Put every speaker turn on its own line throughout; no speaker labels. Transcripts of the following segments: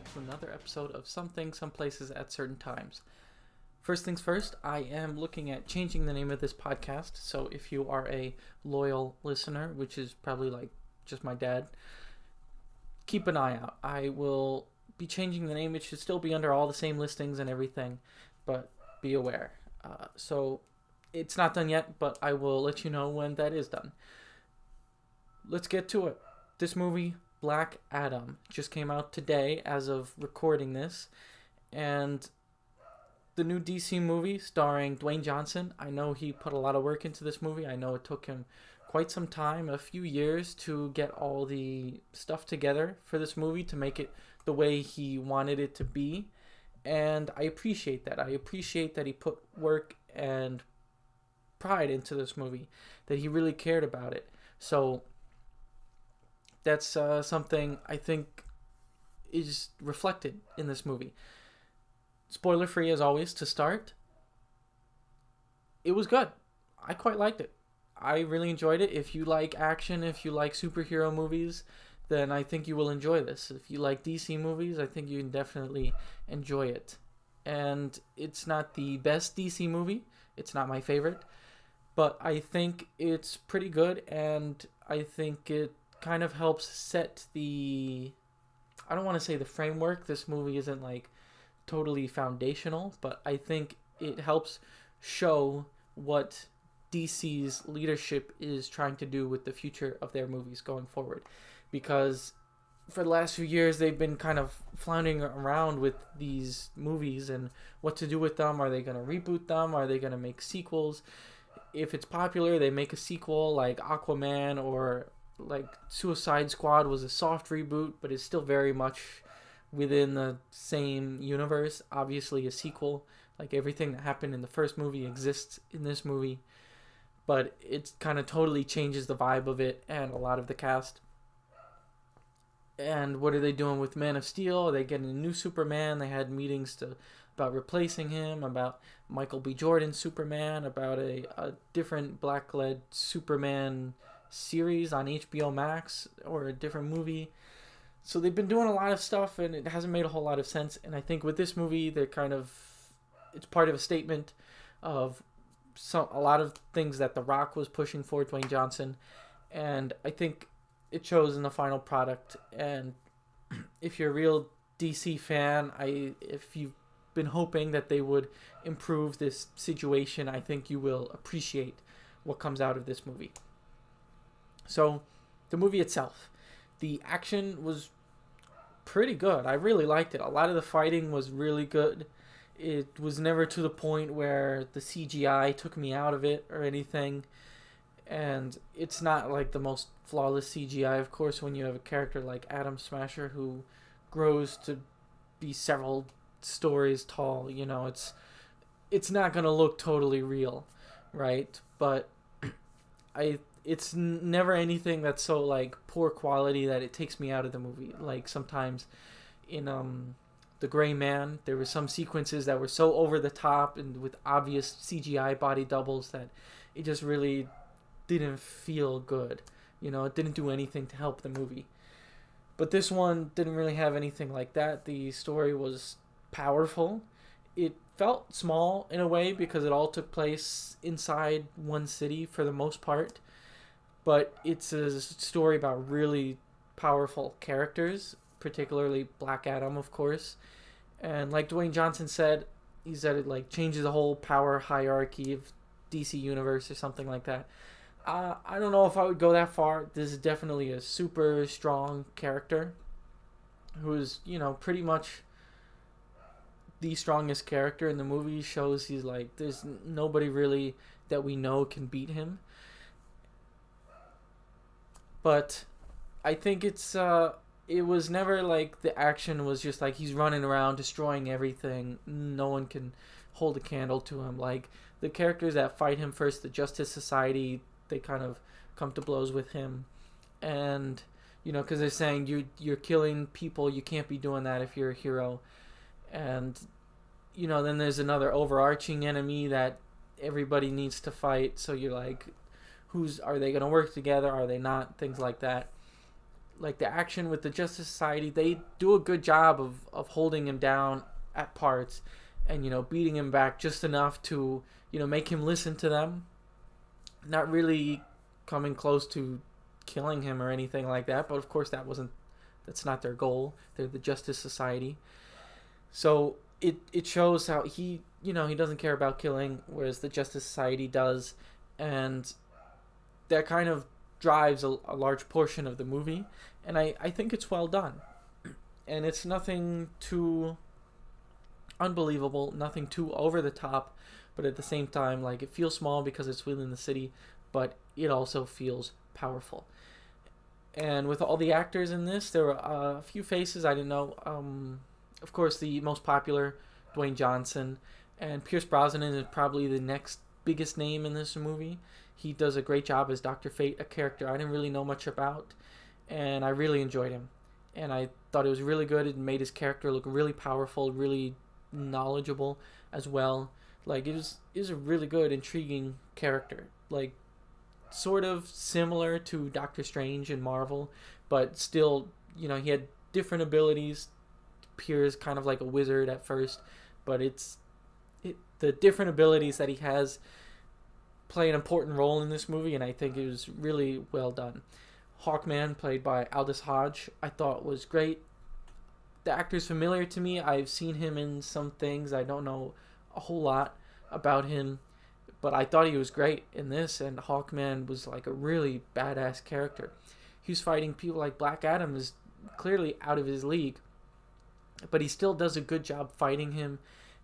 back to another episode of Some Things, Some Places at Certain Times. First things first, I am looking at changing the name of this podcast, so if you are a loyal listener, which is probably like just my dad, keep an eye out. I will be changing the name. It should still be under all the same listings and everything, but be aware. So it's not done yet, but I will let you know when that is done. Let's get to it. This movie, Black Adam, just came out today as of recording this, and the new DC movie starring Dwayne Johnson. I know he put a lot of work into this movie. I know it took him quite some time, a few years, to get all the stuff together for this movie to make it the way he wanted it to be, and I appreciate that. I appreciate that he put work and pride into this movie, that he really cared about it. So that's something I think is reflected in this movie. Spoiler free as always to start. It was good. I quite liked it. I really enjoyed it. If you like action, if you like superhero movies, then I think you will enjoy this. If you like DC movies, I think you can definitely enjoy it. And it's not the best DC movie. It's not my favorite. But I think it's pretty good, and I think it kind of helps set the... I don't want to say the framework. This movie isn't like totally foundational, but I think it helps show what DC's leadership is trying to do with the future of their movies going forward. Because for the last few years, they've been kind of floundering around with these movies and what to do with them. Are they going to reboot them? Are they going to make sequels? If it's popular, they make a sequel like Aquaman, or like Suicide Squad was a soft reboot, but it's still very much within the same universe. Obviously a sequel, like everything that happened in the first movie exists in this movie, but it kind of totally changes the vibe of it and a lot of the cast. And what are they doing with Man of Steel? Are they getting a new Superman? They had meetings about replacing him, about Michael B. Jordan's Superman, about a different black-led Superman series on HBO Max, or a different movie. So they've been doing a lot of stuff, and it hasn't made a whole lot of sense. And I think with this movie, it's part of a statement of a lot of things that The Rock was pushing for, Dwayne Johnson, and I think it shows in the final product. And if you're a real DC fan, if you've been hoping that they would improve this situation, I think you will appreciate what comes out of this movie. So, the movie itself. The action was pretty good. I really liked it. A lot of the fighting was really good. It was never to the point where the CGI took me out of it or anything. And it's not like the most flawless CGI, of course, when you have a character like Atom Smasher who grows to be several stories tall. You know, it's not going to look totally real, right? But it's never anything that's so like poor quality that it takes me out of the movie. Like sometimes in The Gray Man, there were some sequences that were so over the top and with obvious CGI body doubles that it just really didn't feel good. You know, it didn't do anything to help the movie. But this one didn't really have anything like that. The story was powerful. It felt small in a way because it all took place inside one city for the most part. But it's a story about really powerful characters, particularly Black Adam, of course. And like Dwayne Johnson said, he said it like changes the whole power hierarchy of DC Universe or something like that. I don't know if I would go that far. This is definitely a super strong character who is, you know, pretty much the strongest character in the movie. Shows he's like, there's nobody really that we know can beat him. But I think it was never like the action was just like he's running around destroying everything. No one can hold a candle to him. Like the characters that fight him first, the Justice Society, they kind of come to blows with him. And, you know, because they're saying you're killing people, you can't be doing that if you're a hero. And, you know, then there's another overarching enemy that everybody needs to fight. So you're like, are they going to work together? Are they not? Things like that. like the action with the Justice Society, they do a good job of holding him down at parts and, beating him back just enough to, make him listen to them. Not really coming close to killing him or anything like that, but of course that's not their goal. They're the Justice Society. So it shows how he doesn't care about killing, whereas the Justice Society does, and that kind of drives a large portion of the movie, and I think it's well done. And it's nothing too unbelievable, nothing too over the top, but at the same time, like, it feels small because it's within the city, but it also feels powerful. And with all the actors in this, there were a few faces I didn't know. Of course, the most popular, Dwayne Johnson, and Pierce Brosnan is probably the next biggest name in this movie. He does a great job as Dr. Fate, a character I didn't really know much about, and I really enjoyed him. And I thought it was really good. It made his character look really powerful, really knowledgeable as well. Like, it was a really good, intriguing character. Like, sort of similar to Doctor Strange in Marvel, but still, he had different abilities. Appears kind of like a wizard at first, but the different abilities that he has play an important role in this movie, and I think it was really well done. Hawkman, played by Aldous Hodge, I thought was great. The actor's familiar to me. I've seen him in some things. I don't know a whole lot about him, but I thought he was great in this, and Hawkman was like a really badass character. He was fighting people like Black Adam, is clearly out of his league, but he still does a good job fighting him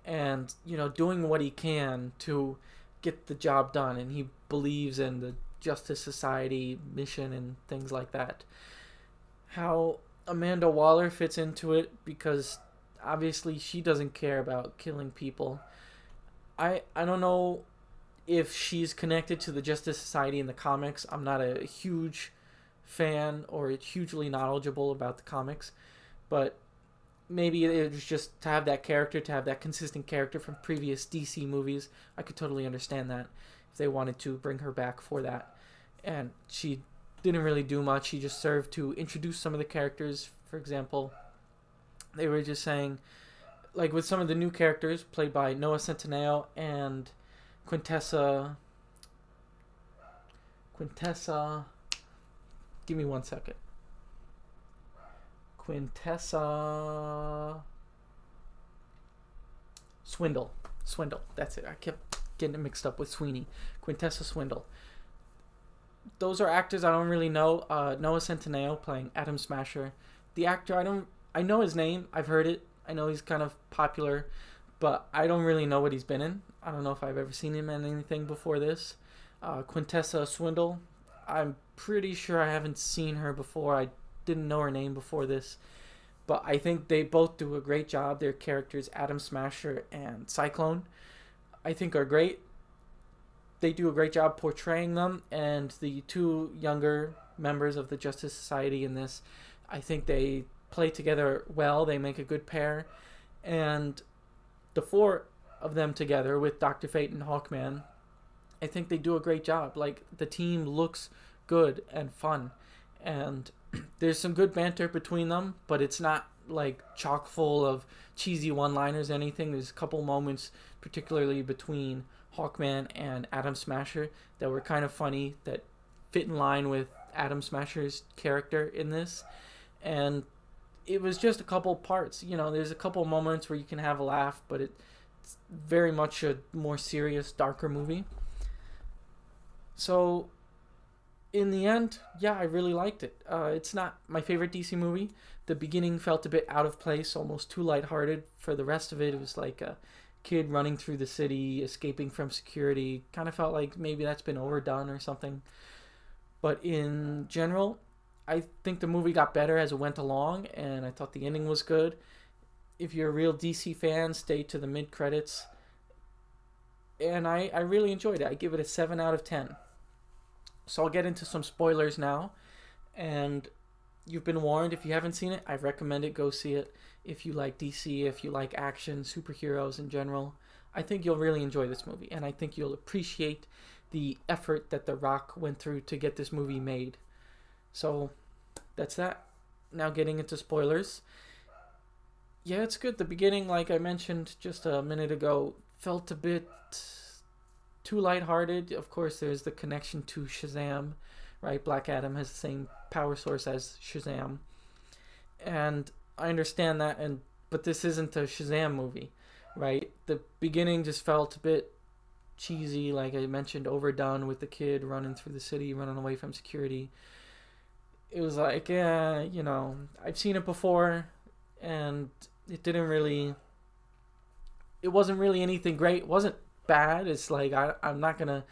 and, doing what he can to get the job done, and he believes in the Justice Society mission and things like that. How Amanda Waller fits into it, because obviously she doesn't care about killing people. I don't know if she's connected to the Justice Society in the comics. I'm not a huge fan or hugely knowledgeable about the comics, but maybe it was just to have that character, to have that consistent character from previous DC movies. I could totally understand that if they wanted to bring her back for that. And she didn't really do much. She just served to introduce some of the characters. For example, they were just saying, like with some of the new characters played by Noah Centineo and Quintessa, give me 1 second. Quintessa Swindle, that's it. I kept getting it mixed up with Sweeney. Quintessa Swindle. Those are actors I don't really know. Noah Centineo playing Atom Smasher. The actor, I know his name. I've heard it. I know he's kind of popular, but I don't really know what he's been in. I don't know if I've ever seen him in anything before this. Quintessa Swindle, I'm pretty sure I haven't seen her before. I didn't know her name before this, but I think they both do a great job. Their characters, Atom Smasher and Cyclone, I think are great. They do a great job portraying them, and the two younger members of the Justice Society in this, I think they play together well. They make a good pair, and the four of them together with Dr. Fate and Hawkman, I think they do a great job. Like, the team looks good and fun, and there's some good banter between them, but it's not like chock full of cheesy one-liners or anything. There's a couple moments, particularly between Hawkman and Atom Smasher, that were kind of funny, that fit in line with Atom Smasher's character in this. And it was just a couple parts. There's a couple moments where you can have a laugh, but it's very much a more serious, darker movie. So in the end, yeah, I really liked it. It's not my favorite DC movie. The beginning felt a bit out of place, almost too lighthearted. For the rest of it, it was like a kid running through the city, escaping from security. Kind of felt like maybe that's been overdone or something. But in general, I think the movie got better as it went along, and I thought the ending was good. If you're a real DC fan, stay to the mid-credits. And I really enjoyed it. I give it a 7 out of 10. So I'll get into some spoilers now. And you've been warned. If you haven't seen it, I recommend it. Go see it. If you like DC, if you like action, superheroes in general, I think you'll really enjoy this movie. And I think you'll appreciate the effort that The Rock went through to get this movie made. So that's that. Now getting into spoilers. Yeah, it's good. The beginning, like I mentioned just a minute ago, felt a bit too lighthearted. Of course, there's the connection to Shazam, right? Black Adam has the same power source as Shazam, and I understand that. And but this isn't a Shazam movie, right? The beginning just felt a bit cheesy, like I mentioned, overdone with the kid running through the city, running away from security. It was like, yeah, I've seen it before, and it didn't really. It wasn't really anything great. It wasn't bad. It's like I'm not gonna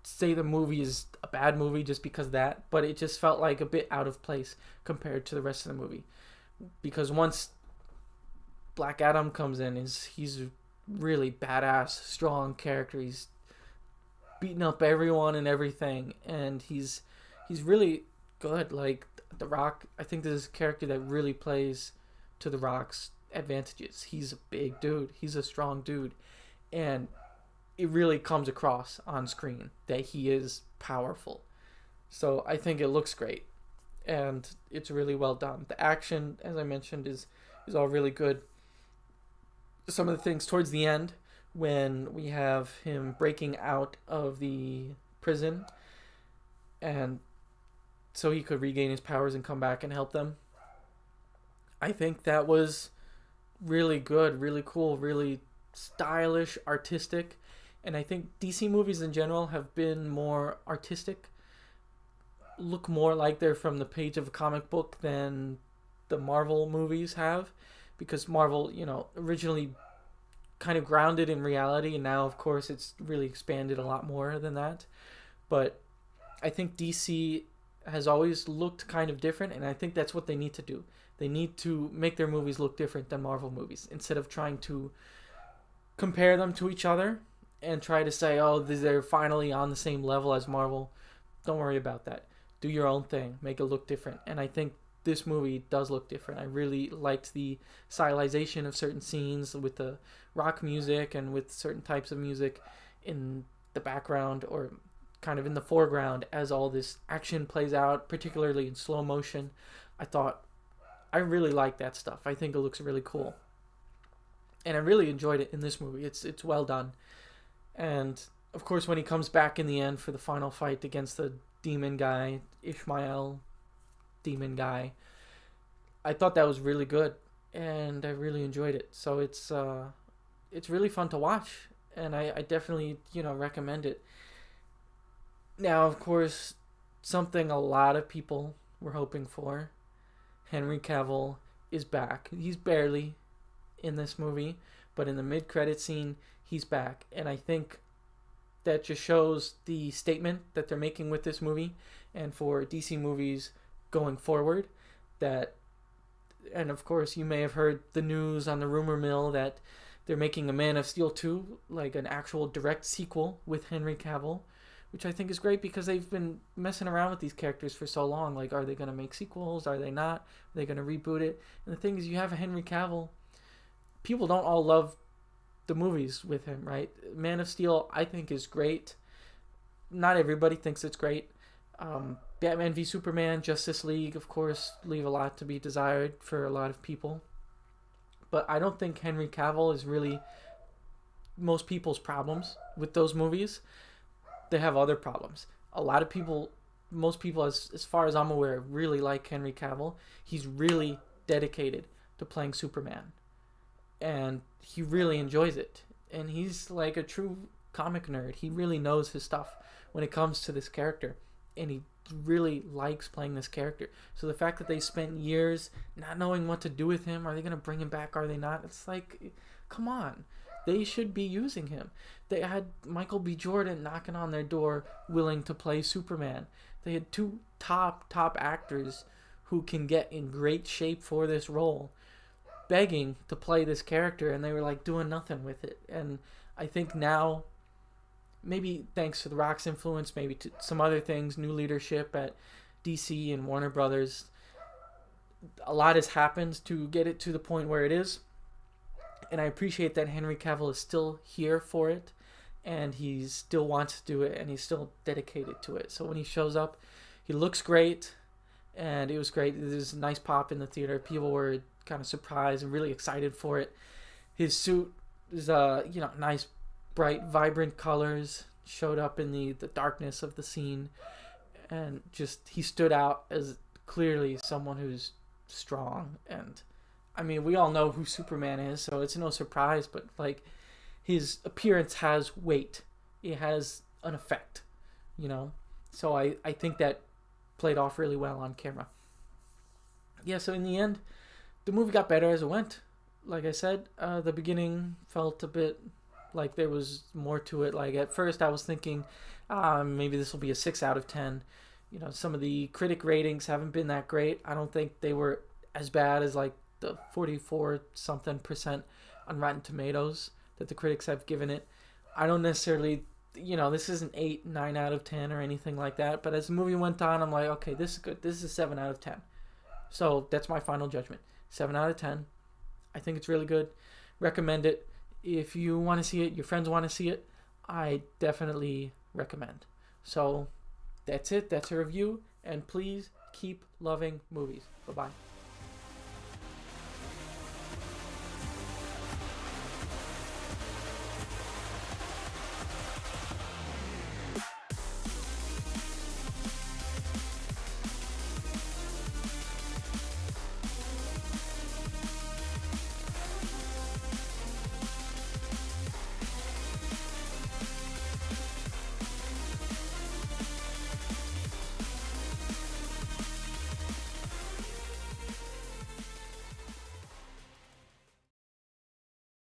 say the movie is a bad movie just because of that, but it just felt like a bit out of place compared to the rest of the movie. Because once Black Adam comes in, he's a really badass, strong character. He's beating up everyone and everything, and he's really good. Like The Rock, I think this is a character that really plays to The Rock's advantages. He's a big dude. He's a strong dude, and it really comes across on screen that he is powerful. So I think it looks great, and it's really well done. The action, as I mentioned, is all really good. Some of the things towards the end, when we have him breaking out of the prison, and so he could regain his powers and come back and help them. I think that was really good, really cool, really stylish, artistic. And I think DC movies in general have been more artistic, look more like they're from the page of a comic book than the Marvel movies have. Because Marvel, originally kind of grounded in reality, and now, of course, it's really expanded a lot more than that. But I think DC has always looked kind of different, and I think that's what they need to do. They need to make their movies look different than Marvel movies, instead of trying to compare them to each other and try to say, oh, they're finally on the same level as Marvel. Don't worry about that. Do your own thing. Make it look different. And I think this movie does look different. I really liked the stylization of certain scenes with the rock music and with certain types of music in the background or kind of in the foreground as all this action plays out, particularly in slow motion. I really like that stuff. I think it looks really cool. And I really enjoyed it in this movie. It's well done. And of course, when he comes back in the end for the final fight against the demon guy, Ishmael demon guy, I thought that was really good, and I really enjoyed it. So it's really fun to watch, and I definitely recommend it. Now, of course, something a lot of people were hoping for, Henry Cavill is back. He's barely in this movie, but in the mid-credit scene, he's back. And I think that just shows the statement that they're making with this movie, and for DC movies going forward, that, and of course you may have heard the news on the rumor mill that they're making a Man of Steel 2, like an actual direct sequel with Henry Cavill, which I think is great because they've been messing around with these characters for so long. Like, are they going to make sequels? Are they not? Are they going to reboot it? And the thing is, you have a Henry Cavill. People don't all love the movies with him, right? Man of Steel, I think, is great. Not everybody thinks it's great. Batman v Superman, Justice League, of course, leave a lot to be desired for a lot of people. But I don't think Henry Cavill is really most people's problems with those movies. They have other problems. A lot of people, most people, as far as I'm aware, really like Henry Cavill. He's really dedicated to playing Superman, and he really enjoys it. And he's like a true comic nerd. He really knows his stuff when it comes to this character, and he really likes playing this character. So the fact that they spent years not knowing what to do with him, are they going to bring him back, are they not? It's like, come on. They should be using him. They had Michael B. Jordan knocking on their door willing to play Superman. They had two top actors who can get in great shape for this role begging to play this character, and they were like doing nothing with it. And I think now, maybe thanks to The Rock's influence, maybe to some other things, new leadership at DC and Warner Brothers, a lot has happened to get it to the point where it is. And I appreciate that Henry Cavill is still here for it, and he still wants to do it, and he's still dedicated to it. So when he shows up, he looks great, and it was great. There was a nice pop in the theater. People were kind of surprised and really excited for it. His suit is nice, bright, vibrant colors, showed up in the darkness of the scene, and just he stood out as clearly someone who's strong. And I mean, we all know who Superman is, so it's no surprise, but like his appearance has weight. It has an effect, you know? So I think that played off really well on camera. Yeah, so in the end, the movie got better as it went. Like I said, the beginning felt a bit like there was more to it. Like at first I was thinking, maybe this will be a 6 out of 10. You know, some of the critic ratings haven't been that great. I don't think they were as bad as like the 44-something% on Rotten Tomatoes that the critics have given it. I don't necessarily, this isn't 8, 9 out of 10 or anything like that. But as the movie went on, I'm like, okay, this is good. This is a 7 out of 10. So that's my final judgment. 7 out of 10. I think it's really good. Recommend it. If you want to see it, your friends want to see it, I definitely recommend. So that's it. That's a review. And please keep loving movies. Bye-bye.